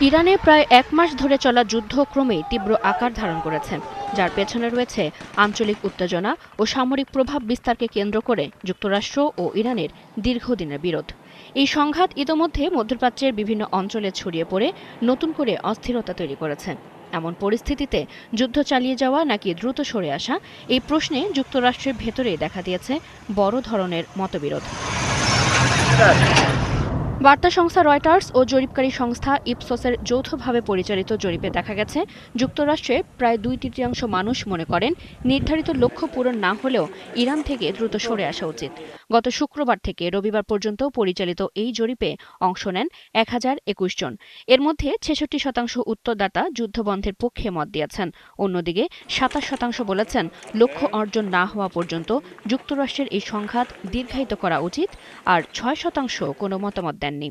ইরানে প্রায় এক মাস ধরে চলা যুদ্ধ ক্রমেই তীব্র আকার ধারণ করেছে, যার পেছনে রয়েছে আঞ্চলিক উত্তেজনা ও সামরিক প্রভাব বিস্তারকে কেন্দ্র করে যুক্তরাষ্ট্র ও ইরানের দীর্ঘদিনের বিরোধ। এই সংঘাত ইতোমধ্যে মধ্যপ্রাচ্যের বিভিন্ন অঞ্চলে ছড়িয়ে পড়ে নতুন করে অস্থিরতা তৈরি করেছে। এমন পরিস্থিতিতে যুদ্ধ চালিয়ে যাওয়া নাকি দ্রুত সরে আসা, এই প্রশ্নে যুক্তরাষ্ট্রের ভেতরেই দেখা দিয়েছে বড় ধরনের মতবিরোধ। বার্তা সংস্থা রয়টার্স ও জরিপকারী সংস্থা ইপসোসের যৌথভাবে পরিচালিত জরিপে দেখা গেছে, যুক্তরাষ্ট্রে প্রায় ২/৩ মানুষ মনে করেন নির্ধারিত লক্ষ্য পূরণ না হলেও ইরান থেকে দ্রুত সরে আসা উচিত। গত শুক্রবার থেকে রবিবার পর্যন্ত পরিচালিত এই জরিপে অংশ নেন ১,০২১ জন। এর মধ্যে ৬৬% উত্তরদাতা যুদ্ধবন্ধের পক্ষে মত দিয়েছেন। অন্যদিকে ২৭% বলেছেন লক্ষ্য অর্জন না হওয়া পর্যন্ত যুক্তরাষ্ট্রের এই সংঘাত দীর্ঘায়িত করা উচিত, আর ৬% কোনো মতামত দেননি।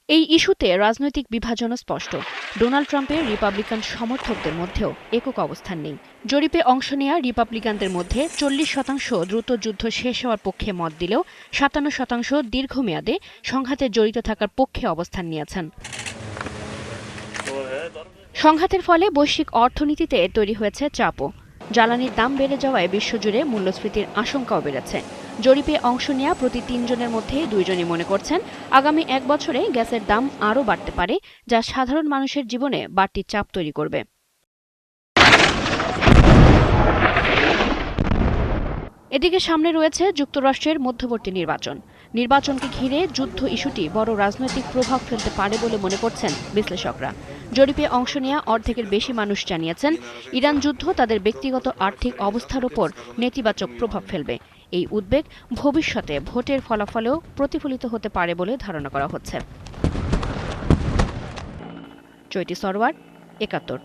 এই ইস্যুতে রাজনৈতিক বিভাজনও স্পষ্ট। ডোনাল্ড ট্রাম্পের রিপাবলিকান সমর্থকদের মধ্যেও একক অবস্থান নেই। জরিপে অংশ নেওয়া রিপাবলিকানদের মধ্যে ৪০% দ্রুত যুদ্ধ শেষ হওয়ার পক্ষে মত দিলেও ৫৭% দীর্ঘমেয়াদে সংঘাতে জড়িত থাকার পক্ষে অবস্থান নিয়েছেন। সংঘাতের ফলে বৈশ্বিক অর্থনীতিতে তৈরি হয়েছে চাপও। জ্বালানির দাম বেড়ে যাওয়ায় বিশ্বজুড়ে মূল্যস্ফীতির আশঙ্কাও বেড়েছে। জরিপে অংশ নেওয়া প্রতি ৩ জনের মধ্যে ২ জনই মনে করছেন আগামী ১ বছরে গ্যাসের দাম আরও বাড়তে পারে, যা সাধারণ মানুষের জীবনে বাড়তি চাপ তৈরি করবে। এদিকে সামনে রয়েছে যুক্তরাষ্ট্রের মধ্যবর্তী নির্বাচন। নির্বাচনকে ঘিরে যুদ্ধ ইস্যুটি বড় রাজনৈতিক প্রভাব ফেলতে পারে বলে মনে করছেন বিশ্লেষকরা। জরিপে অংশ নেওয়া অর্ধেকের বেশি মানুষ জানিয়েছেন ইরান যুদ্ধ তাদের ব্যক্তিগত আর্থিক অবস্থার উপর নেতিবাচক প্রভাব ফেলবে। এই উদ্বেগ ভবিষ্যতে ভোটের ফলাফলেও প্রতিফলিত হতে পারে বলে ধারণা করা হচ্ছে। চৈতি সরওয়ার, ৭১।